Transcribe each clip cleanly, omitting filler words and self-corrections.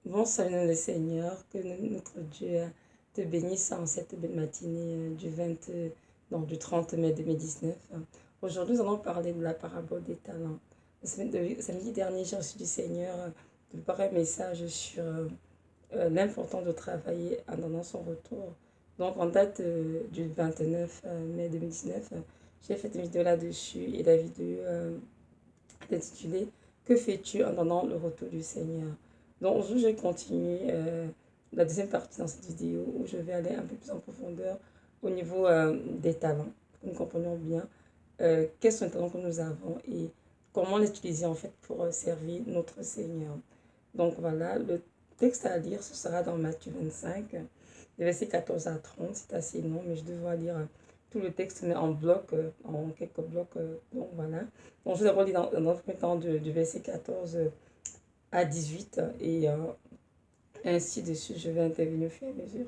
Bon salut le Seigneur, que notre Dieu te bénisse en cette belle matinée du 30 mai 2019. Aujourd'hui, nous allons parler de la parabole des talents. Samedi dernier, j'ai reçu du Seigneur de préparer un message sur l'importance de travailler en attendant son retour. Donc, en date du 29 mai 2019, j'ai fait une vidéo là-dessus et la vidéo est intitulée Que fais-tu en attendant le retour du Seigneur? Donc aujourd'hui, je vais continuer la deuxième partie dans cette vidéo où je vais aller un peu plus en profondeur au niveau des talents. Pour que nous comprenions bien quels sont les talents que nous avons et comment les utiliser en fait pour servir notre Seigneur. Donc voilà, le texte à lire, ce sera dans Matthieu 25, les versets 14 à 30. C'est assez long, mais je devrais lire tout le texte, mais en bloc, en quelques blocs. Donc voilà. Donc je vais d'abord lire dans le premier temps du verset 14 à 18 et ainsi de suite, je vais intervenir au fur et à mesure.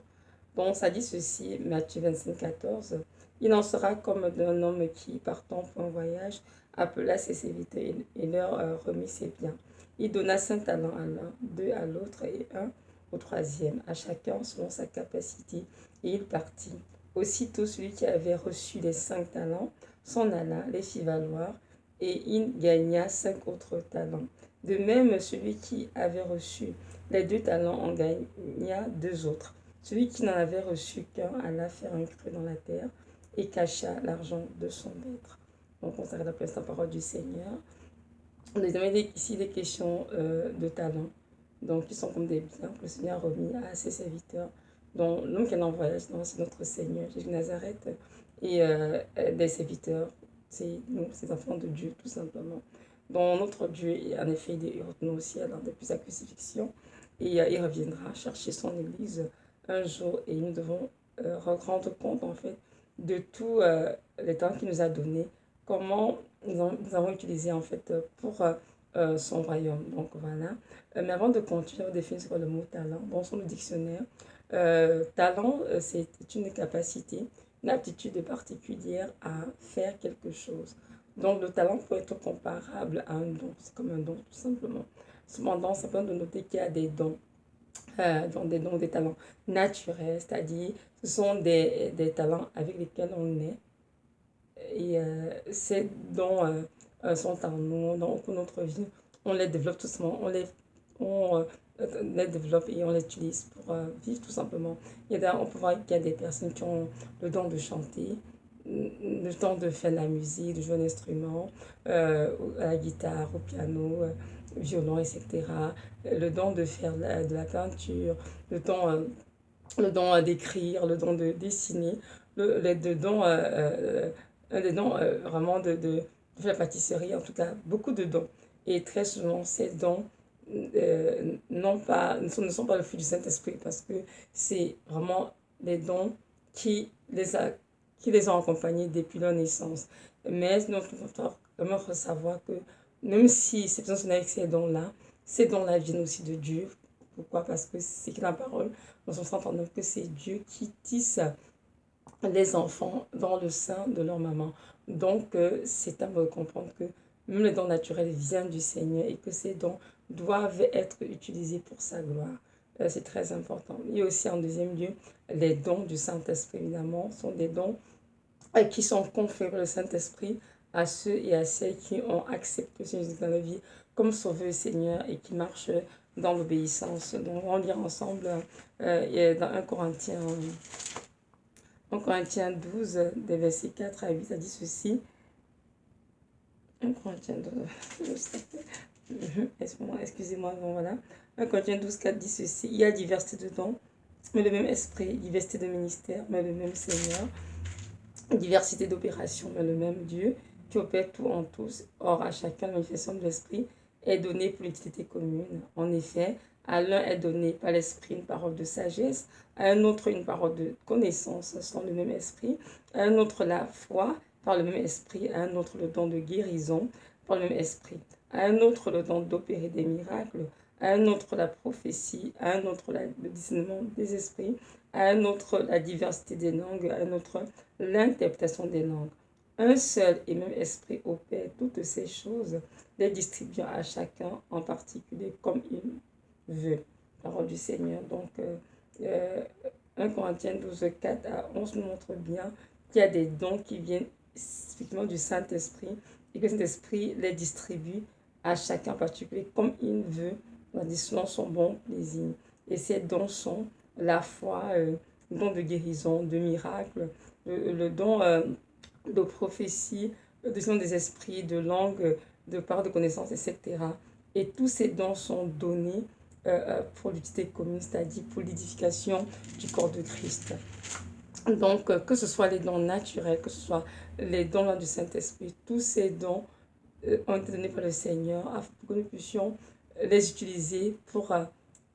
Bon, ça dit ceci, Matthieu 25, 14. Il en sera comme d'un homme qui, partant pour un voyage, appela ses serviteurs et leur remit ses biens. Il donna 5 talents à l'un, 2 à l'autre et 1 au troisième, à chacun selon sa capacité, et il partit. Aussitôt, celui qui avait reçu les 5 talents s'en alla, les fit valoir, et il gagna 5 autres talents. De même, celui qui avait reçu les 2 talents en gagna 2 autres. Celui qui n'en avait reçu qu'un alla faire un creux dans la terre et cacha l'argent de son maître. Donc on s'arrête après la parole du Seigneur. On est ici des questions de talent, donc qui sont comme des biens que le Seigneur a remis à ses serviteurs, dont l'homme qui est en voyage, c'est notre Seigneur Jésus de Nazareth, et des serviteurs, c'est nous, ces enfants de Dieu, tout simplement. Donc notre Dieu, en effet, il retourne au ciel depuis sa crucifixion, et il reviendra chercher son Église un jour, et nous devons rendre compte, en fait, de tous les temps qu'il nous a donnés, comment nous avons utilisé en fait pour son royaume. Donc voilà. Mais avant de continuer, on définit ce qu'est le mot talent. Bon, sur le dictionnaire, talent, c'est une capacité, une aptitude particulière à faire quelque chose. Donc le talent peut être comparable à un don. C'est comme un don, tout simplement. Cependant, c'est important de noter qu'il y a des dons. Des dons, des talents naturels, c'est-à-dire ce sont des talents avec lesquels on est et ces dons sont en nous, dans notre vie. On les développe tout simplement, on les développe et on les utilise pour vivre tout simplement. On peut voir qu'il y a des personnes qui ont le don de chanter, le don de faire de la musique, de jouer un instrument, à la guitare, au piano, violon, etc. Le don de faire de la peinture, le don d'écrire, le don de dessiner, les deux dons, des dons vraiment de la pâtisserie, en tout cas, beaucoup de dons. Et très souvent, ces dons ne sont pas le fruit du Saint-Esprit parce que c'est vraiment des dons qui qui les ont accompagnés depuis leur naissance. Mais nous devons vraiment savoir que même si ces personnes sont avec ces dons-là viennent aussi de Dieu. Pourquoi? Parce que c'est la parole. Nous sommes entendus que c'est Dieu qui tisse les enfants dans le sein de leur maman. Donc, c'est à me comprendre que même les dons naturels viennent du Seigneur et que ces dons doivent être utilisés pour sa gloire. C'est très important. Et aussi, en deuxième lieu, les dons du Saint-Esprit, évidemment, sont des dons qui sont conférés par le Saint-Esprit à ceux et à celles qui ont accepté Jésus dans la vie comme sauveur et Seigneur et qui marchent dans l'obéissance. Donc, on va lire ensemble dans 1 Corinthiens 12, des versets 4 à 8, ça dit ceci. 1 Corinthiens 12, excusez-moi, bon, voilà. 1 Corinthiens 12, 4 dit ceci. Il y a diversité de dons, mais le même esprit, diversité de ministères, mais le même Seigneur, diversité d'opérations, mais le même Dieu qui opère tout en tous. Or, à chacun, la manifestation de l'esprit est donnée pour l'utilité commune. En effet, à l'un est donné par l'esprit une parole de sagesse, à un autre une parole de connaissance selon le même esprit, à un autre la foi par le même esprit, à un autre le don de guérison par le même esprit, à un autre le don d'opérer des miracles, à un autre la prophétie, à un autre le discernement des esprits, à un autre la diversité des langues, à un autre l'interprétation des langues. Un seul et même esprit opère toutes ces choses, les distribuant à chacun en particulier comme il veut. Parole du Seigneur. Donc, 1 Corinthiens 12, 4 à 11 nous montre bien qu'il y a des dons qui viennent spécifiquement du Saint-Esprit et que le Saint-Esprit les distribue à chacun en particulier comme il veut, selon son bon plaisir. Et ces dons sont la foi, le don de guérison, de miracle, le don de prophétie, de discernement des esprits, de langue, de part de connaissance, etc. Et tous ces dons sont donnés pour l'utilité commune, c'est-à-dire pour l'édification du corps de Christ. Donc, que ce soit les dons naturels, que ce soit les dons du Saint-Esprit, tous ces dons ont été donnés par le Seigneur afin que nous puissions les utiliser pour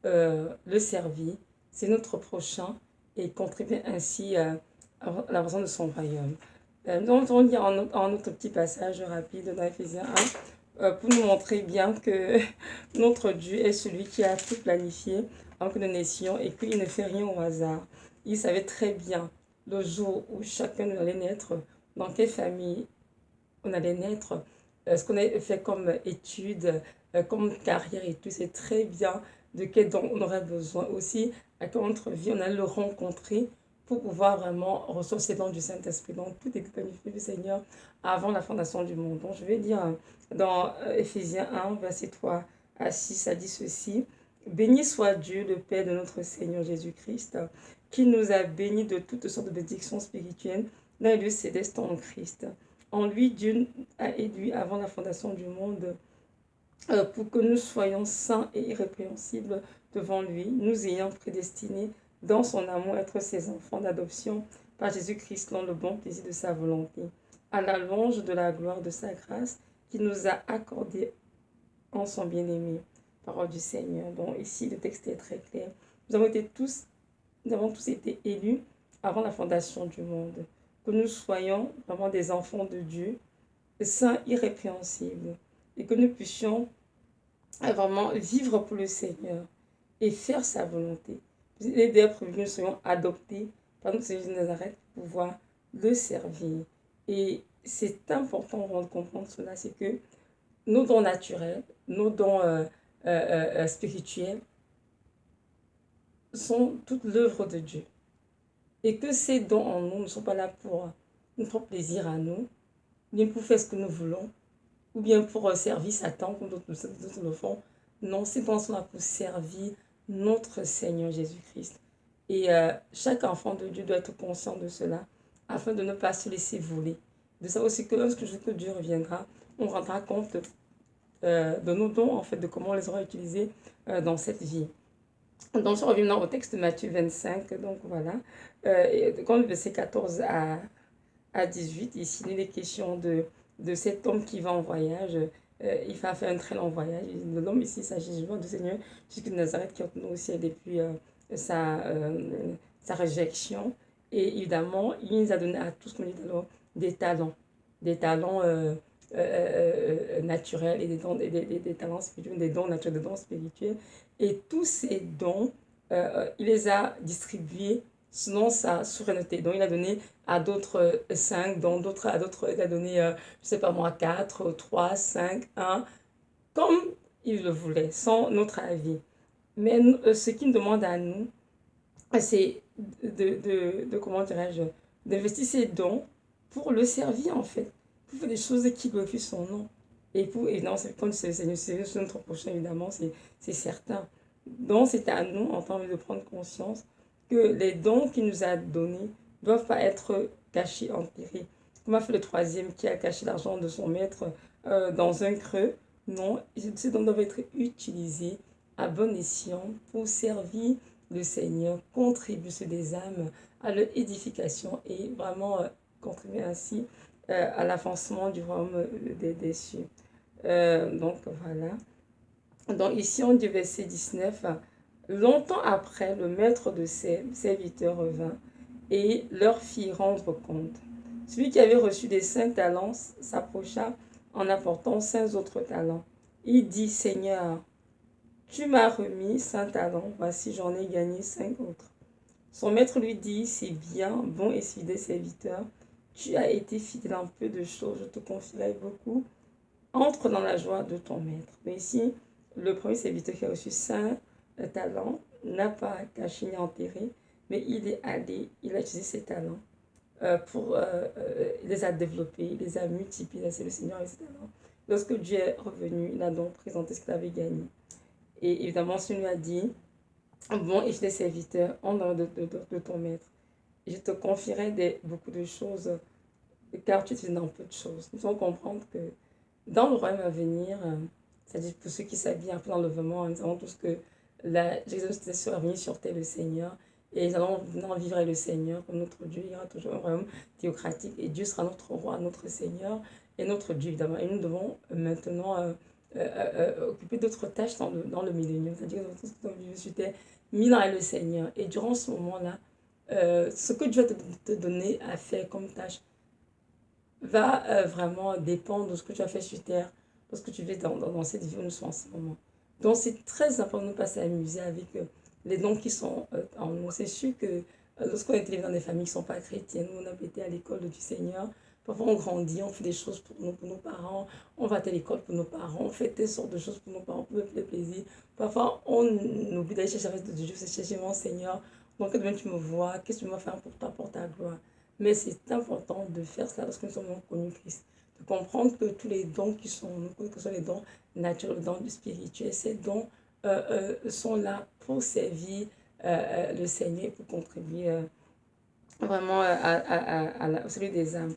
le servir. C'est notre prochain et contribuer ainsi à l'avancement de son royaume. Nous allons lire en notre petit passage rapide dans Ephésiens 1 pour nous montrer bien que notre Dieu est celui qui a tout planifié avant que nous naissions et qu'il ne fait rien au hasard. Il savait très bien le jour où chacun nous allait naître, dans quelle famille on allait naître, ce qu'on a fait comme études, comme carrière et tout. C'est très bien de quel don on aurait besoin aussi, à quelle notre vie on allait le rencontrer pour pouvoir vraiment recevoir ces dons du Saint-Esprit. Donc, tout est planifié du Seigneur avant la fondation du monde. Donc, je vais dire dans Ephésiens 1, verset 3 à 6, ça dit ceci. Béni soit Dieu, le Père de notre Seigneur Jésus-Christ, qui nous a bénis de toutes sortes de bénédictions spirituelles dans les lieux célestes en Christ. En lui, Dieu a élu avant la fondation du monde pour que nous soyons saints et irrépréhensibles devant lui, nous ayant prédestinés dans son amour à être ses enfants d'adoption par Jésus-Christ dans le bon plaisir de sa volonté, à la louange de la gloire de sa grâce qui nous a accordé en son bien-aimé. Parole du Seigneur. Donc ici, le texte est très clair. Nous avons tous été élus avant la fondation du monde. Que nous soyons vraiment des enfants de Dieu, saints, irrépréhensibles, et que nous puissions vraiment vivre pour le Seigneur et faire sa volonté. Il est d'ailleurs prévu que nous soyons adoptés par notre Seigneur de Nazareth pour pouvoir le servir. Et c'est important de comprendre cela, c'est que nos dons naturels, nos dons spirituels sont toute l'œuvre de Dieu. Et que ces dons en nous ne sont pas là pour notre propre plaisir à nous, bien pour faire ce que nous voulons, ou bien pour servir Satan, comme d'autres le font. Non, ces dons sont là pour servir notre Seigneur Jésus-Christ. Et chaque enfant de Dieu doit être conscient de cela, afin de ne pas se laisser voler. De savoir aussi que lorsque Dieu reviendra, on rendra compte de nos dons, en fait, de comment on les aura utilisés dans cette vie. Donc, je reviens maintenant au texte de Matthieu 25. Donc, voilà. Quand le verset 14 à 18, ici, il est question de cet homme qui va en voyage. Il va faire un très long voyage. L'homme ici, il s'agit du Seigneur jusqu'à Nazareth qui obtenu au ciel depuis sa réjection. Et évidemment, il nous a donné à tous des talents. Des talents naturels et des talents spirituels, des dons naturels, des dons spirituels. Et tous ces dons, il les a distribués selon sa souveraineté. Donc, il a donné à d'autres 5, dont d'autres à d'autres, il a donné, je ne sais pas moi, 4, 3, 5, 1, comme il le voulait, sans notre avis. Mais ce qu'il demande à nous, c'est comment dirais-je, d'investir ces dons pour le servir, en fait. Pour faire des choses qui glorifient son nom. Et non, c'est comme c'est notre prochain, évidemment, c'est certain. Donc, c'est à nous, en tant que de prendre conscience que les dons qu'il nous a donnés ne doivent pas être cachés, enterrés. Comme a fait le troisième qui a caché l'argent de son maître dans un creux. Non, ces dons doivent être utilisés à bon escient pour servir le Seigneur, contribuer sur des âmes à leur édification et vraiment contribuer ainsi à l'avancement du royaume des cieux. Donc voilà. Donc ici on dit verset 19. Longtemps après, le maître de ses serviteurs revint et leur fit rendre compte. Celui qui avait reçu des 5 talents s'approcha en apportant 5 autres talents. Il dit, Seigneur, tu m'as remis 5 talents, voici j'en ai gagné 5 autres. Son maître lui dit, c'est bien, bon et fidèle serviteur, tu as été fidèle en peu de choses, je te confierai beaucoup. Entre dans la joie de ton maître. Mais ici, le premier serviteur qui a reçu 5 talent n'a pas caché ni enterré, mais il est allé, il a utilisé ses talents il les a développés, il les a multipliés, c'est le Seigneur et ses talents. Lorsque Dieu est revenu, il a donc présenté ce qu'il avait gagné. Et évidemment, ce lui a dit, bon et fidèle serviteur, en dehors de ton maître, je te confierai beaucoup de choses, car tu es dans peu de choses. Nous devons comprendre que dans le royaume à venir, c'est-à-dire pour ceux qui s'habillent un peu dans le vêtement, nous savons tous que Jésus sera venu sur terre, le Seigneur, et nous allons vivre avec le Seigneur comme notre Dieu. Il y aura toujours un royaume théocratique, et Dieu sera notre roi, notre Seigneur, et notre Dieu, évidemment. Et nous devons maintenant occuper d'autres tâches dans le millénium, c'est-à-dire que nous devons vivre sur terre, mis dans le Seigneur. Et durant ce moment-là, ce que Dieu va te donner à faire comme tâche va vraiment dépendre de ce que tu as fait sur terre, parce que tu vis dans cette vie où nous sommes en ce moment. Donc c'est très important de ne pas s'amuser avec les dons qui sont en nous. C'est sûr que lorsqu'on est élevé dans des familles qui ne sont pas chrétiennes, nous on a été à l'école du Seigneur, parfois on grandit, on fait des choses pour nos parents, on va à l'école pour nos parents, on fait toutes sortes de choses pour nos parents, pour leur plaisir. Parfois on oublie d'aller chercher la face de Dieu, c'est chercher mon Seigneur, donc demain tu me vois, qu'est-ce que tu vas faire pour toi, pour ta gloire. Mais c'est important de faire cela lorsque nous sommes connus Christ. De comprendre que tous les dons qui sont en nous, que ce soit les dons naturels, les dons spirituels, ces dons sont là pour servir le Seigneur, pour contribuer vraiment au salut des âmes.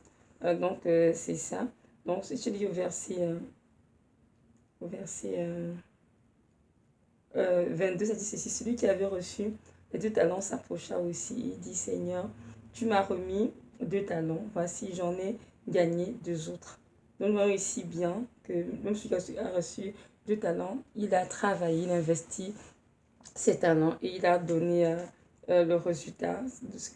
Donc, c'est ça. Donc, si tu lis au verset 22, ça dit ceci, celui qui avait reçu les 2 talents s'approcha aussi. Il dit, Seigneur, tu m'as remis 2 talents, voici j'en ai gagné 2 autres. Donc nous voyons ici bien que même celui qui a reçu 2 talents, il a travaillé, il a investi ses talents et il a donné le résultat de ce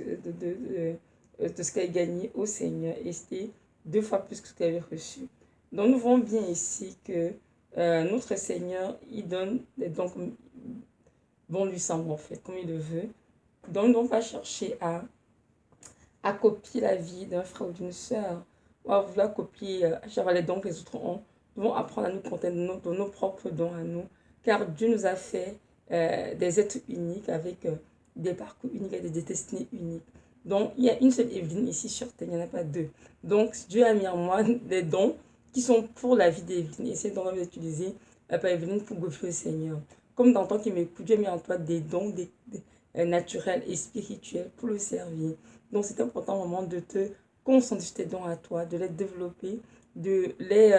qu'il a gagné au Seigneur. Et c'était 2 fois plus que ce qu'il avait reçu. Donc nous voyons bien ici que notre Seigneur, il donne des dons comme bon lui semble en fait, comme il le veut. Donc, on va chercher à copier la vie d'un frère ou d'une sœur, ou à vouloir copier les dons que les autres ont. Nous devons apprendre à nous contenter de nos propres dons à nous, car Dieu nous a fait des êtres uniques avec des parcours uniques et des destinées uniques. Donc, il y a une seule Evelyne ici sur Terre, il n'y en a pas 2. Donc, Dieu a mis en moi des dons qui sont pour la vie d'Evelyne, et ces dons-là vont être utilisés par Evelyne pour glorifier le Seigneur. Comme dans toi qui m'écoute, Dieu a mis en toi des dons naturels et spirituels pour le servir. Donc, c'est important vraiment de te concentrer sur tes dons à toi, de les développer, de les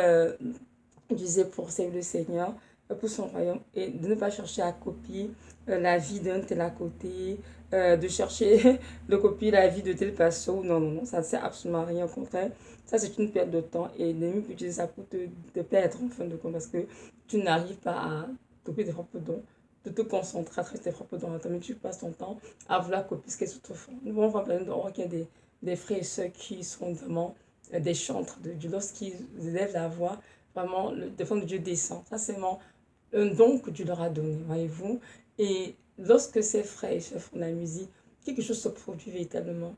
utiliser pour servir le Seigneur, pour son royaume, et de ne pas chercher à copier la vie d'un tel à côté, de chercher de copier la vie de tel pasteur. Non, non, non, ça ne sert absolument à rien. Au contraire, ça c'est une perte de temps et l'ennemi peut utiliser ça pour te perdre en fin de compte parce que tu n'arrives pas à copier tes propres dons, de te concentrer à travers tes propres dons. Mais tu passes ton temps à vouloir copier ce que les autres font. Nous voyons plein de qu'il y a des frères et sœurs qui sont vraiment des chantres de Dieu. Lorsqu'ils élèvent la voix, vraiment, le défendre de Dieu descend. Ça, c'est vraiment un don que Dieu leur a donné, voyez-vous. Et lorsque ces frères et sœurs font de la musique, quelque chose se produit véritablement.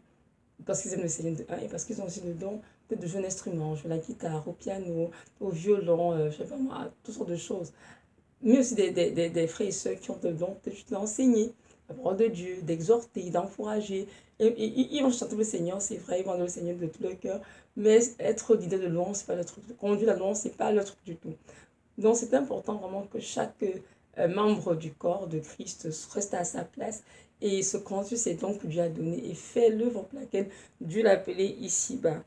Parce qu'ils aiment le Seigneur de un et parce qu'ils ont aussi le don de jouer un instrument, jouer la guitare, au piano, au violon, je sais pas moi, toutes sortes de choses. Mais aussi des frères et sœurs qui ont le don de l'enseigner, la parole de Dieu, d'exhorter, d'encourager. Et ils vont chanter le Seigneur, c'est vrai, ils vont adorer le Seigneur de tout leur cœur. Mais être leader de louange, c'est pas le truc. Conduire la louange, c'est pas le truc du tout. Donc c'est important vraiment que chaque membre du corps de Christ reste à sa place et se conduise ces dons que Dieu a donnés et fait l'œuvre pour laquelle Dieu l'a appelé ici-bas.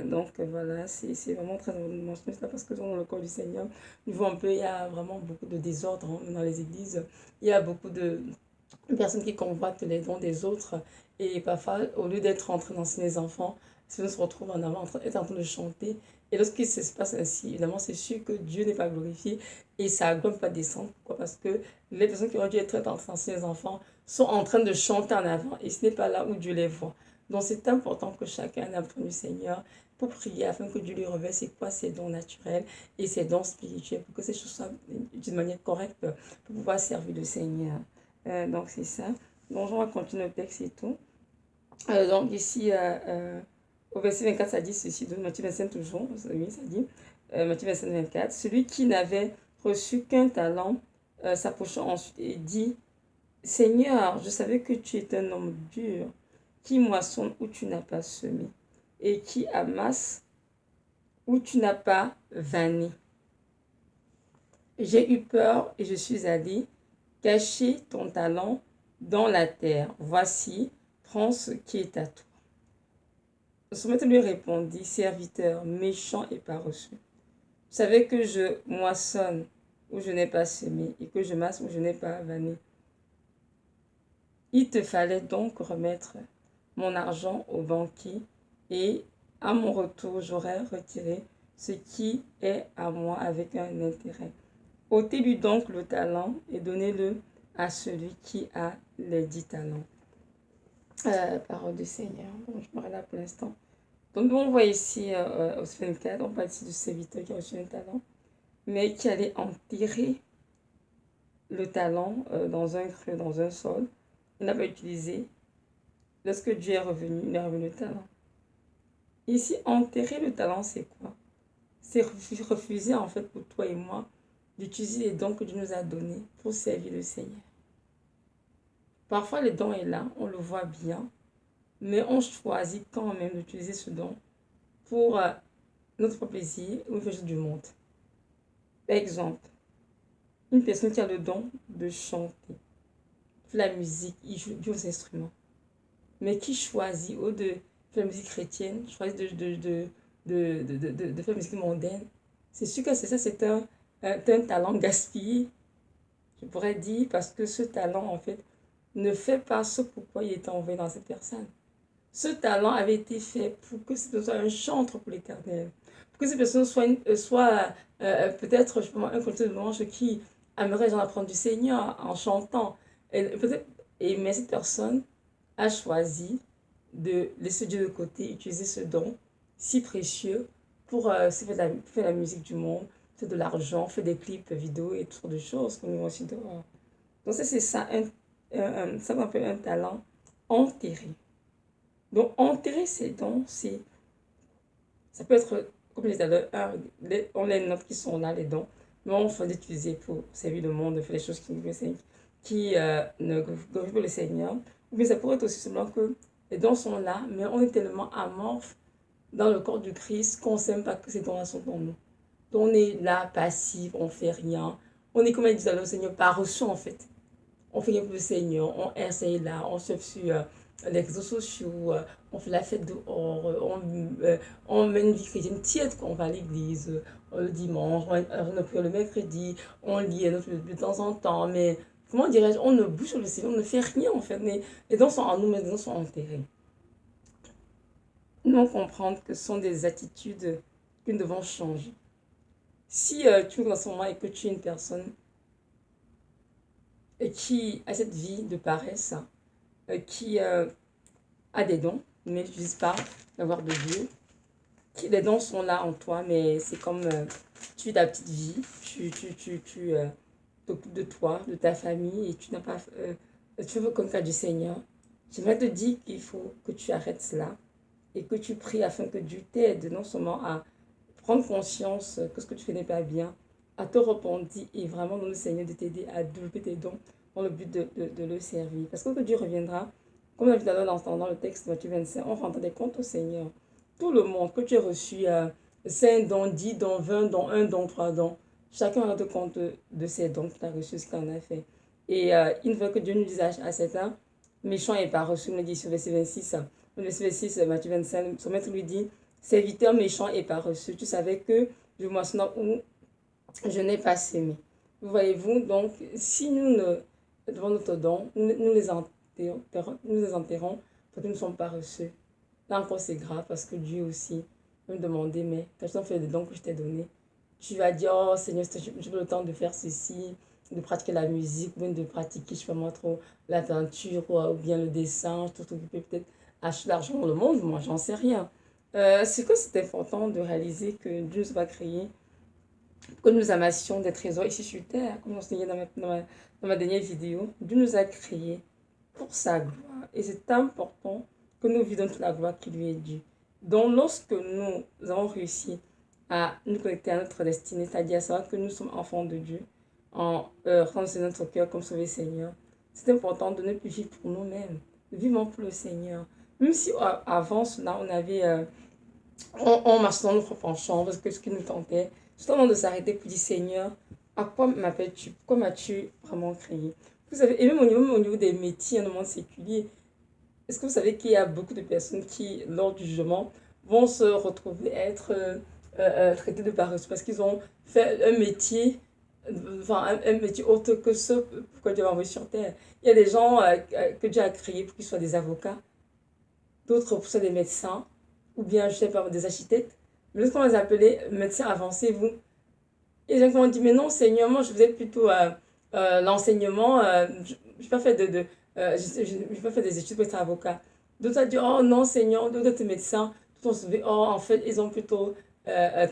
Donc voilà, c'est vraiment très important de mentionner cela parce que dans le corps du Seigneur, nous voyons un peu, il y a vraiment beaucoup de désordre dans les églises. Il y a beaucoup de personnes qui convoitent les dons des autres et parfois, au lieu d'être en train d'enseigner les enfants, on se retrouve en avant, en train de chanter. Et lorsqu'il se passe ainsi, évidemment, c'est sûr que Dieu n'est pas glorifié et sa gloire ne peut pas descendre. Pourquoi? Parce que les personnes qui auraient dû être en train d'enseigner les enfants sont en train de chanter en avant et ce n'est pas là où Dieu les voit. Donc c'est important que chacun apprenne du Seigneur pour prier afin que Dieu lui révèle c'est quoi ses dons naturels et ses dons spirituels pour que ces choses soient d'une manière correcte pour pouvoir servir le Seigneur. Donc c'est ça. Donc on va continuer le texte et tout. Donc ici, au verset 24, ça dit ceci, de Matthieu 25 toujours, oui, ça dit, Matthieu 25, 24, celui qui n'avait reçu qu'un talent s'approchant ensuite et dit, Seigneur, je savais que tu es un homme dur, qui moissonne où tu n'as pas semé, et qui amasse où tu n'as pas vanné. J'ai eu peur et je suis allé cacher ton talent dans la terre. Voici, prends ce qui est à toi. Son maître lui répondit, serviteur, méchant et paresseux. Vous savez que je moissonne où je n'ai pas semé et que je masse où je n'ai pas vanné. Il te fallait donc remettre mon argent au banquier et à mon retour, j'aurais retiré ce qui est à moi avec un intérêt. Ôtez-lui donc le talent et donnez-le à celui qui a les 10 talents. Parole du Seigneur. Bon, je m'arrête là pour l'instant. Donc, on voit ici au 24, on parle ici du serviteur qui a reçu un talent, mais qui allait enterrer le talent dans un creux, dans un sol. Il n'a pas utilisé. Lorsque Dieu est revenu, il a revenu le talent. Ici, enterrer le talent, c'est quoi? C'est refuser, en fait, pour toi et moi, d'utiliser les dons que Dieu nous a donnés pour servir le Seigneur. Parfois, le don est là, on le voit bien, mais on choisit quand même d'utiliser ce don pour notre plaisir ou quelque chose du monde. Par exemple, une personne qui a le don de chanter, fait la musique, il joue aux instruments, mais qui choisit, au de faire la musique chrétienne, choisit de faire la musique mondaine, c'est sûr que c'est un talent gaspillé, je pourrais dire, parce que ce talent, en fait, ne fait pas ce pourquoi il est envoyé dans cette personne. Ce talent avait été fait pour que cette personne soit un chantre pour l'Éternel. Pour que cette personne soit peut-être un côté de louange qui aimerait j'en apprendre du Seigneur en chantant. Mais cette personne a choisi de laisser Dieu de côté, utiliser ce don si précieux pour faire la musique du monde, faire de l'argent, faire des clips vidéo et toutes sortes de choses que nous voyons aussi dehors. Donc ça, c'est ça, ça qu'on appelle un talent enterré. Donc, enterrer ces dons, ça peut être, comme je disais tout à l'heure, on les note qui sont là, les dons, mais on faut les utiliser pour servir le monde, faire les choses qui ne glorifient pas le Seigneur. Ou bien ça pourrait être aussi seulement que les dons sont là, mais on est tellement amorphe dans le corps du Christ qu'on ne sait même pas que ces dons-là sont pour nous. Donc, on est là, passif, on ne fait rien. On est, comme elle disait au Seigneur, par reçu en fait. On fait rien pour le Seigneur, on essaye là, on surfe sur les réseaux sociaux, on fait la fête dehors, on mène une vie chrétienne tiède quand on va à l'église le dimanche, on prie le mercredi, on lit notre Bible de temps en temps, mais comment dirais-je, on ne bouge sur le Seigneur, on ne fait rien en fait, mais les dons sont en nous, mais les dons sont enterrés. Nous devons comprendre que ce sont des attitudes que nous devons changer. Si tu es dans ce moment et que tu es une personne qui a cette vie de paresse, qui a des dons, mais ne n'utilise pas l'avoir de Dieu. Les dons sont là en toi, mais c'est comme tu vis ta petite vie, tu t'occupes de toi, de ta famille, et tu n'as pas, tu veux comme cas du Seigneur. J'aimerais te dire qu'il faut que tu arrêtes cela et que tu pries afin que Dieu t'aide non seulement à prendre conscience que ce que tu fais n'est pas bien, à te repentir et vraiment dans le Seigneur de t'aider à développer tes dons dans le but de le servir. Parce que Dieu reviendra, comme on a vu dans le texte de Matthieu 25, on rendra des comptes au Seigneur. Tout le monde que tu as reçu, 5 dons, 10 dons, 20 dons, 1 don, 3 dons, chacun rend compte de ses dons qu'il a reçus, ce qu'il en a fait. Et il veut que Dieu nous dise à certains, méchant et pas reçu, nous dit sur verset 26, verset 26, Matthieu 25, son maître lui dit, serviteur méchant et pas reçu, tu savais que je moissonne où je n'ai pas sémé. Vous voyez-vous, donc, si nous ne devons notre don, nous les enterrons parce que nous ne sommes pas reçus. Là encore, c'est grave parce que Dieu aussi va me demander, mais quand tu as fait des dons que je t'ai donnés, tu vas dire, oh Seigneur, je veux le temps de faire ceci, de pratiquer la musique, ou bien de pratiquer, je sais pas moi, trop la peinture, ou bien le dessin, je t'occuper peut-être acheter l'argent dans le monde, moi, j'en sais rien. C'est que c'est important de réaliser que Dieu nous a créés pour que nous amassions des trésors ici sur terre, comme j'enseignais dans ma dernière vidéo. Dieu nous a créés pour sa gloire. Et c'est important que nous vivions toute la gloire qui lui est due. Donc, lorsque nous avons réussi à nous connecter à notre destinée, c'est-à-dire à savoir que nous sommes enfants de Dieu, en rendre notre cœur comme sauvé Seigneur. C'est important de ne plus vivre pour nous-mêmes, vivons pour le Seigneur. Même si avant cela, on marchait dans nos propres champs parce que ce qui nous tentait, c'est le moment de s'arrêter pour dire Seigneur, à quoi m'appelles-tu? Pourquoi m'as-tu vraiment créé? Vous savez, et même au niveau des métiers dans le monde séculier, est-ce que vous savez qu'il y a beaucoup de personnes qui, lors du jugement, vont se retrouver être traitées de paresseux parce qu'ils ont fait un métier, un métier autre que ce pourquoi Dieu a envoyé sur terre. Il y a des gens que Dieu a créés pour qu'ils soient des avocats, d'autres pour qu'ils soient des médecins, ou bien, je sais pas, des architectes. Mais lorsqu'on les appelait médecins avancés, vous, et les gens ont dit, mais non, Seigneur, moi je faisais plutôt l'enseignement, je n'ai pas fait j'ai pas fait des études pour être avocat. D'autres ont dit, oh non, Seigneur, d'autres étaient médecins. D'autres ont dit, oh, en fait, ils ont plutôt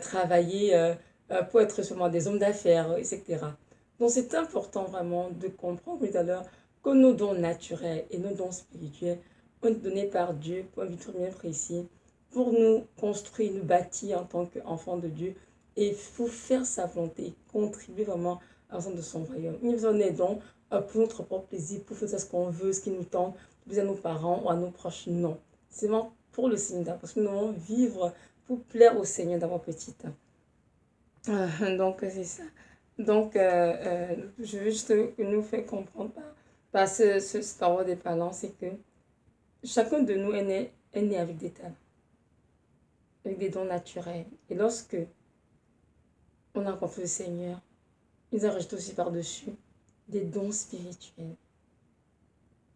travaillé pour être sûrement des hommes d'affaires, etc. Donc c'est important vraiment de comprendre tout à l'heure que nos dons naturels et nos dons spirituels ont été donnés par Dieu pour un but bien précis, pour nous construire, nous bâtir en tant qu'enfants de Dieu. Et il faut faire sa volonté, contribuer vraiment à l'ensemble de son royaume. Il nous en est donc pour notre propre plaisir, pour faire ce qu'on veut, ce qui nous tente, plus à nos parents ou à nos proches. Non. C'est vraiment pour le Seigneur, parce que nous devons vivre pour plaire au Seigneur d'abord petite. Donc, c'est ça. Donc, je veux juste que nous faire comprendre par cette parole des parents, c'est que chacun de nous est né avec des talents, avec des dons naturels. Et lorsque on a rencontré le Seigneur, il a rajouté aussi par-dessus des dons spirituels.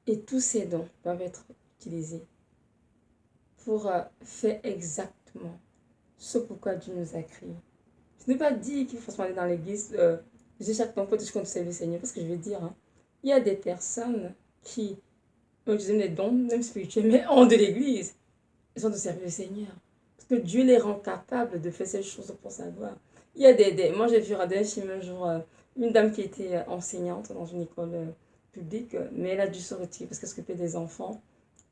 Et tous ces dons doivent être utilisés pour faire exactement ce pourquoi Dieu nous a créés. Je n'ai pas dit qu'il faut aller dans l'église, j'ai chaque temps pour tout ce qu'on sait le Seigneur, parce que je vais dire, hein, il y a des personnes qui utilisent des dons, même spirituels, mais hors de l'église. Ils ont de servir le Seigneur. Parce que Dieu les rend capables de faire ces choses pour sa gloire. Il y a moi, j'ai vu à un film un jour, une dame qui était enseignante dans une école publique, mais elle a dû se retirer parce qu'elle s'occupait des enfants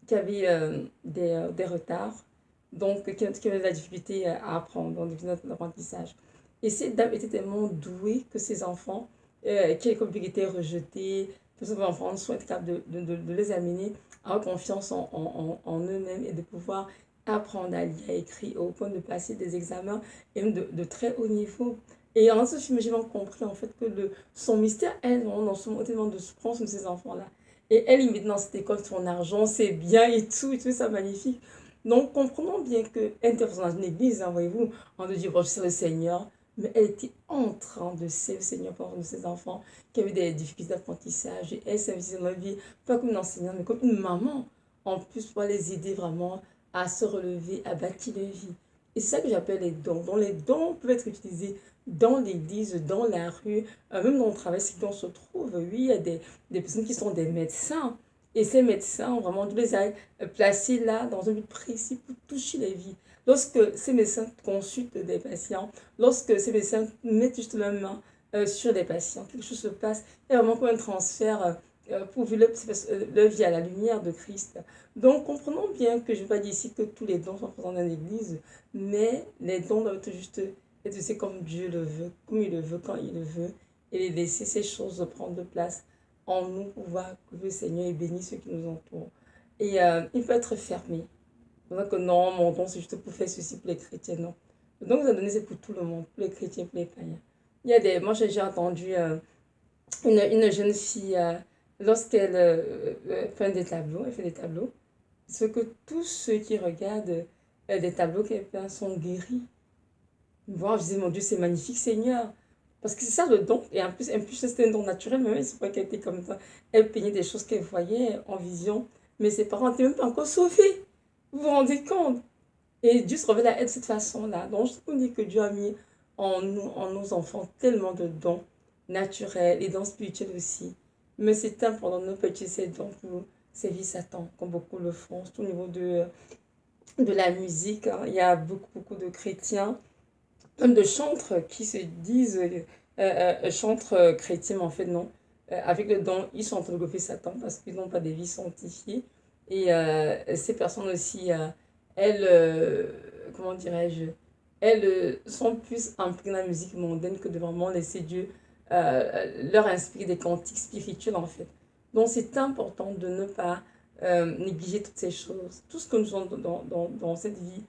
qui avaient des retards, donc qui avaient de la difficulté à apprendre, donc des l'apprentissage. Et cette dame était tellement douée que ses enfants, qui l'école publique étaient rejetés, que ses enfants soient capables de les amener à avoir confiance en eux-mêmes et de pouvoir apprendre à lire, à écrire au point de passer des examens et même de très haut niveau. Et en ce film, j'ai vraiment compris en fait que son mystère, elle, dans son motivement de prendre de ces enfants-là. Et elle, il met dans cette école son argent, c'est bien et tout ça magnifique. Donc, comprenons bien que intervenir dans une église, hein, voyez-vous, on nous dit, bon, je suis le Seigneur, mais elle était en train de servir le Seigneur pour de ses enfants qui avaient des difficultés d'apprentissage. Et elle s'investit dans la vie, pas comme une enseignante, mais comme une maman, en plus pour les aider vraiment à se relever, à bâtir leur vie. Et c'est ça que j'appelle les dons. Donc, les dons peuvent être utilisés dans l'église, dans la rue, même dans le travail, c'est qu'on se trouve. Oui, il y a des personnes qui sont des médecins. Et ces médecins, vraiment, Dieu les a placés là dans un but précis pour toucher les vies. Lorsque ces médecins consultent des patients, lorsque ces médecins mettent juste la main sur les patients, quelque chose se passe. Il y a vraiment comme un transfert pour vivre leur vie à la lumière de Christ. Donc, comprenons bien que je ne vais pas dire ici que tous les dons sont présents dans l'Église, mais les dons doivent être juste être comme Dieu le veut, comme il le veut, quand il le veut, et laisser ces choses prendre place en nous pour voir que le Seigneur bénit ceux qui nous entourent. Et il peut être fermé. Donc, non, mon don, c'est juste pour faire ceci pour les chrétiens. Non. Le don que vous avez donné, c'est pour tout le monde, pour les chrétiens, pour les païens. Moi, j'ai entendu une jeune fille, lorsqu'elle fait des tableaux, elle fait des tableaux, ce que tous ceux qui regardent les tableaux qu'elle fait sont guéris. Wow, je disais, mon Dieu, c'est magnifique, Seigneur. Parce que c'est ça le don. Et en plus c'était un don naturel, mais même c'est pas qu'elle était comme ça. Elle peignait des choses qu'elle voyait en vision. Mais ses parents n'étaient même pas encore sauvés. Vous vous rendez compte? Et Dieu se révèle à elle de cette façon-là. Donc, je peux dire que Dieu a mis en nous, en nos enfants, tellement de dons naturels et dons spirituels aussi. Mais c'est important de ne pas utiliser ces dons pour servir Satan, comme beaucoup le font. Surtout au niveau de la musique, hein. Il y a beaucoup de chrétiens, même de chantres qui se disent chantres chrétiens, mais en fait non. Avec le don, ils sont en train de glorifier Satan parce qu'ils n'ont pas des vies sanctifiées. Et ces personnes aussi, elles, comment dirais-je, elles sont plus impliquées dans la musique mondaine que de vraiment laisser Dieu leur inspirer des cantiques spirituels en fait. Donc c'est important de ne pas négliger toutes ces choses. Tout ce que nous avons dans cette vie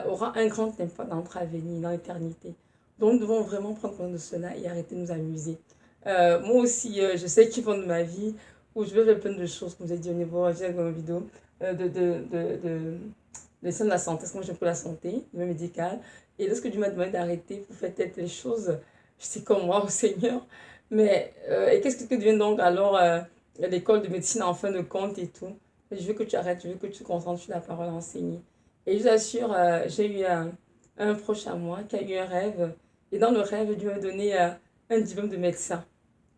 aura un grand impact dans notre avenir, dans l'éternité. Donc nous devons vraiment prendre compte de cela et arrêter de nous amuser. Moi aussi, je sais qu'ils font de ma vie où je vais faire plein de choses, comme je l'ai dit au niveau de ma vidéo, de soins de la santé, parce que moi j'aime pour la santé, le médical. Et lorsque Dieu m'a demandé d'arrêter pour faire telle telle chose, je sais comme moi au Seigneur. Mais, et qu'est-ce que devient donc alors l'école de médecine en fin de compte et tout? Je veux que tu arrêtes, je veux que tu te concentres sur la parole enseignée. Et je vous assure, j'ai eu un proche à moi qui a eu un rêve. Et dans le rêve, Dieu m'a donné un diplôme de médecin.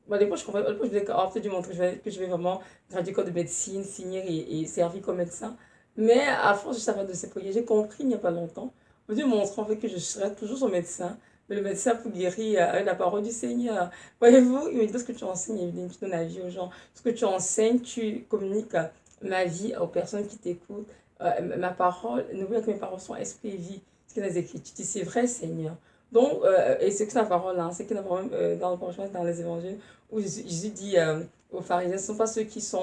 Bon, à l'époque, je comprenais, à l'époque, je disais que oh, peut-être Dieu montre que je vais vraiment graduer corps de médecine, finir et servir comme médecin. Mais à force de savoir de ces projets, j'ai compris il n'y a pas longtemps. Dieu montre en fait que je serai toujours son médecin. Mais le médecin pour guérir avec la parole du Seigneur. Voyez-vous, il me dit ce que tu enseignes, évidemment, tu donnes la vie aux gens. Ce que tu enseignes, tu communiques ma vie aux personnes qui t'écoutent. Ma parole, n'oublie pas que mes paroles sont esprit et vie. Ce qu'il y a dans les Écritures. Tu dis, c'est vrai, Seigneur. Donc, et c'est que la parole, hein, c'est que la parole dans le prochain, dans les évangiles, où Jésus dit aux pharisiens, ce ne sont pas ceux qui se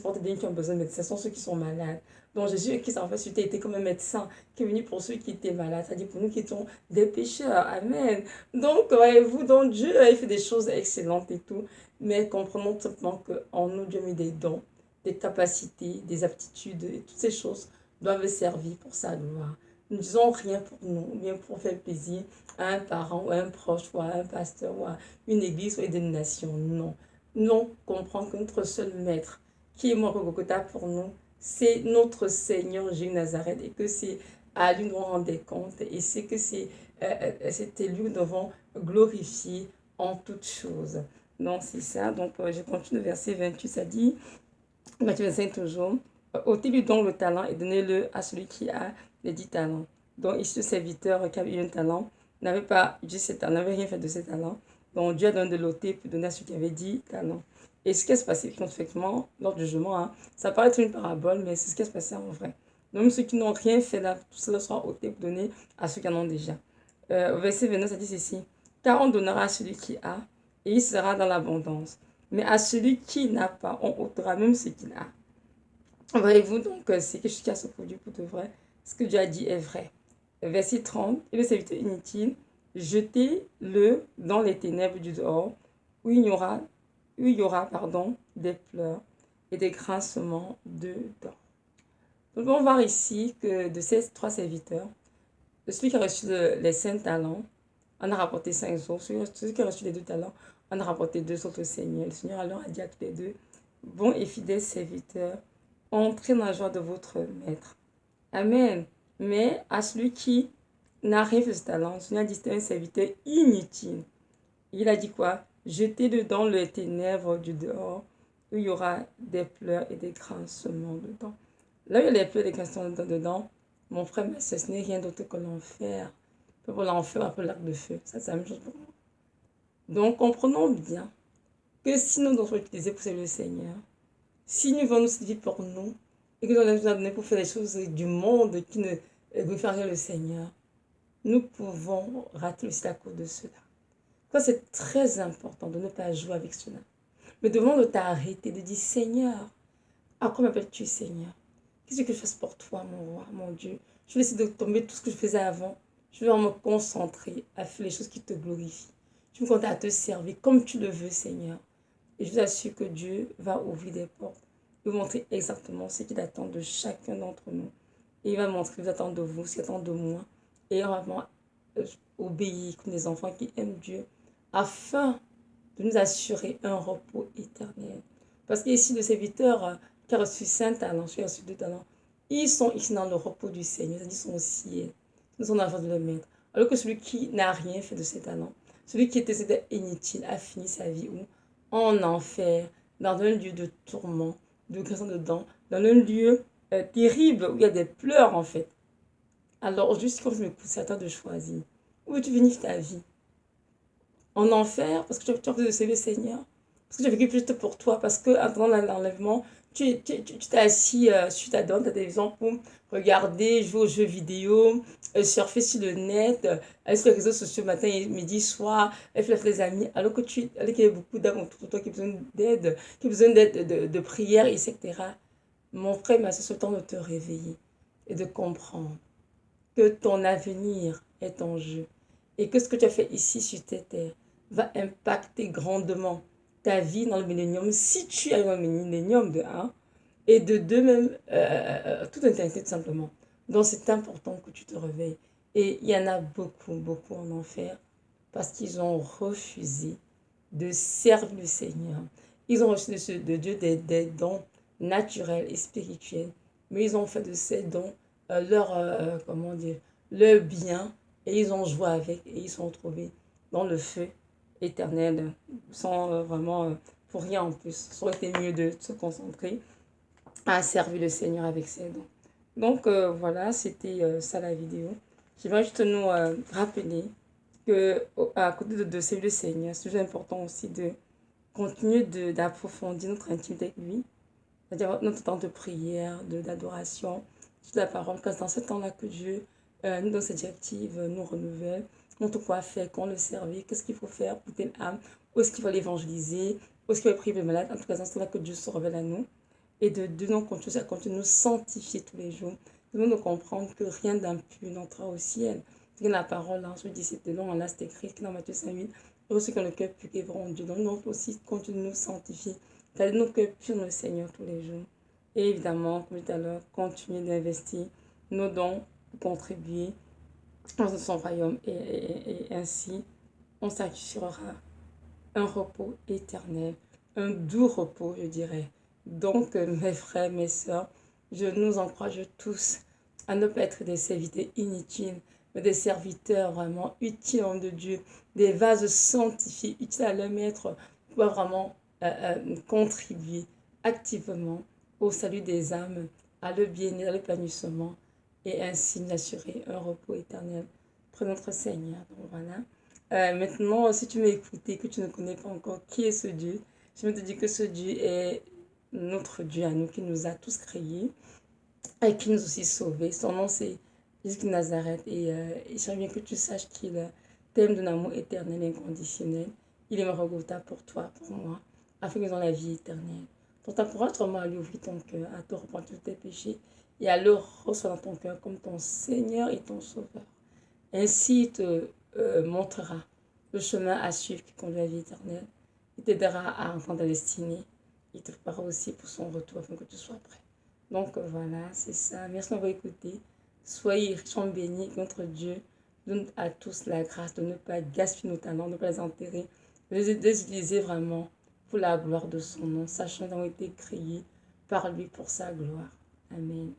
portent bien qui ont besoin de médecin, ce sont ceux qui sont malades. Donc Jésus, qui en fait, était comme un médecin, qui est venu pour ceux qui étaient malades, c'est-à-dire pour nous qui étions des pécheurs. Amen. Donc, voyez-vous, donc Dieu, il fait des choses excellentes et tout, mais comprenons simplement qu'en nous, Dieu a mis des dons, des capacités, des aptitudes, et toutes ces choses doivent servir pour sa gloire. Nous ne disons rien pour nous, bien pour faire plaisir à un parent ou à un proche ou à un pasteur ou à une église ou une dénomination. Non. Non, comprendre que notre seul maître, qui est mort au Golgotha pour nous, c'est notre Seigneur Jésus Nazareth et que c'est à lui nous rendre compte et c'est que c'est lui nous devons glorifier en toutes choses. Donc c'est ça, donc je continue le verset 28, ça dit, Matthieu 25 toujours, ôtez-lui donc le talent et donnez-le à celui qui a les 10 talents. Donc ici le serviteur qui avait eu un talent n'avait pas utilisé ses talents, n'avait rien fait de ses talents. Donc Dieu a donné de l'ôter pour donner à celui qui avait 10 talents. Et ce qui se passait effectivement lors du jugement, hein, ça paraît être une parabole, mais c'est ce qui se passait en vrai. Donc même ceux qui n'ont rien fait là, tout cela sera ôté pour donner à ceux qui en ont déjà. Au verset 29, ça dit ceci. Car on donnera à celui qui a, et il sera dans l'abondance. Mais à celui qui n'a pas, on ôtera même ce qu'il a. Voyez-vous, donc, c'est quelque chose qui a se produit pour de vrai. Ce que Dieu a dit est vrai. Verset 30, et le serviteur inutile, jetez-le dans les ténèbres du dehors, où il y aura, des pleurs et des grincements de dents. Donc, on va voir ici que de ces 3 serviteurs, celui qui a reçu les 5 talents en a rapporté 5 autres. Celui qui a reçu les 2 talents en a rapporté 2 autres au Seigneur. Le Seigneur alors a dit à tous les deux, bons et fidèles serviteurs, entrez dans la joie de votre maître. Amen. Mais à celui qui n'a rien fait de ce talent, le Seigneur a dit c'était un serviteur inutile. Il a dit quoi? Jetez-le dans les ténèbres du dehors, où il y aura des pleurs et des grincements dedans. Là où il y a les pleurs et des grincements dedans, mon frère, mais ce n'est rien d'autre que l'enfer. Pour l'enfer, un peu l'arc de feu. Ça, c'est la même chose pour moi. Donc, comprenons bien que si nous devons utiliser pour servir le Seigneur, si nous voulons cette vie pour nous, et que nous allons nous donner pour faire les choses du monde qui ne glorifient rien le Seigneur, nous pouvons rater aussi la cause de cela. Ça, c'est très important de ne pas jouer avec cela. Mais devant de t'arrêter, de dire, Seigneur, à quoi m'appelles-tu, Seigneur? Qu'est-ce que je fasse pour toi, mon roi, mon Dieu? Je vais essayer de tomber tout ce que je faisais avant. Je vais me concentrer à faire les choses qui te glorifient. Je vais me concentrer à te servir comme tu le veux, Seigneur. Et je vous assure que Dieu va ouvrir des portes. Il va montrer exactement ce qu'il attend de chacun d'entre nous. Et il va montrer ce qu'il attend de vous, ce qu'il attend de moi. Et on va vraiment obéir comme des enfants qui aiment Dieu, afin de nous assurer un repos éternel. Parce qu'ici, le serviteur qui a reçu 5 talents, celui qui a reçu 2 talents, ils sont ici dans le repos du Seigneur, c'est-à-dire ils sont au ciel. Nous sommes en train de le mettre. Alors que celui qui n'a rien fait de ses talents, celui qui était inutile, a fini sa vie où? En enfer, dans un lieu de tourment, de grincement de dents, dans un lieu terrible où il y a des pleurs en fait. Alors, juste quand je m'écoute, c'est à toi de choisir. Où veux-tu finir ta vie? En enfer, parce que tu as fait de servir le Seigneur? Parce que tu as vécu juste pour toi? Parce qu'en attendant l'enlèvement, Tu t'es assis sur devant ta télévision pour regarder, jouer aux jeux vidéo, surfer sur le net, aller sur les réseaux sociaux matin, midi, soir, avec les amis, alors qu'il y a beaucoup d'âmes autour de toi qui ont besoin d'aide, qui ont besoin d'aide, de prière, etc. Mon frère, ma soeur, c'est le temps de te réveiller et de comprendre que ton avenir est en jeu et que ce que tu as fait ici sur cette terre va impacter grandement ta vie dans le millénium si tu as un millénium de un et de deux même toute éternité tout simplement. Donc c'est important que tu te réveilles. Et il y en a beaucoup, beaucoup en enfer parce qu'ils ont refusé de servir le Seigneur. Ils ont reçu de Dieu des dons naturels et spirituels, mais ils ont fait de ces dons comment dire, leur bien et ils ont joué avec et ils sont retrouvés dans le feu éternel sans vraiment pour rien en plus. Ça aurait été mieux de se concentrer à servir le Seigneur avec ses dons. Donc voilà, c'était ça la vidéo. Je vais juste nous rappeler que à côté de servir le Seigneur, c'est toujours important aussi de continuer d'approfondir notre intimité avec lui, c'est-à-dire notre temps de prière, d'adoration, toute la parole, parce que dans ce temps-là que Dieu nous donne ses directives, nous renouvelle, montre quoi faire, comment le servir, qu'est-ce qu'il faut faire pour telle âme, où est-ce qu'il faut l'évangéliser, où est-ce qu'il va prier le malade, en tout cas, dans ce temps-là que Dieu se révèle à nous, et de nous continuer à nous sanctifier tous les jours, de nous comprendre que rien d'impur n'entrera au ciel. C'est que la parole, hein, je dis, c'était long, là, c'est écrit dans Matthieu 5:8, heureux ceux qui ont le cœur pur et verront Dieu. Donc, nous aussi, continue de nous sanctifier. Garder nos cœurs purs dans le Seigneur tous les jours. Et évidemment, comme tout à l'heure, continuer d'investir nos dons pour contribuer dans son royaume. Et ainsi, on s'assurera un repos éternel, un doux repos, je dirais. Donc, mes frères, mes sœurs, je nous encourage tous à ne pas être des serviteurs inutiles, mais des serviteurs vraiment utiles en de Dieu, des vases sanctifiés, utiles à leur maître, pour vraiment contribuer activement au salut des âmes, à le bien-être, à l'épanouissement, et ainsi nous assurer un repos éternel pour notre Seigneur. Donc voilà. Maintenant, si tu m'as écouté, que tu ne connais pas encore qui est ce Dieu, je vais te dire que ce Dieu est notre Dieu à nous, qui nous a tous créés et qui nous a aussi sauvés. Son nom, c'est Jésus de Nazareth. Et j'aimerais bien que tu saches qu'il t'aime d'un amour éternel et inconditionnel. Il est Golgotha pour toi, pour moi, afin qu'ils aient la vie éternelle. Donc, t'encourage vraiment à lui ouvrir ton cœur, à te repentir de tes péchés et à le recevoir dans ton cœur comme ton Seigneur et ton Sauveur. Ainsi, il te montrera le chemin à suivre qui conduit à la vie éternelle. Il t'aidera à entendre ta destinée. Il te préparera aussi pour son retour afin que tu sois prêt. Donc voilà, c'est ça. Merci d'avoir écouté. Soyez richement bénis. Que notre Dieu donne à tous la grâce de ne pas gaspiller nos talents, de ne pas les enterrer, de les utiliser vraiment pour la gloire de son nom, sachant qu'ils ont été créés par lui pour sa gloire. Amen.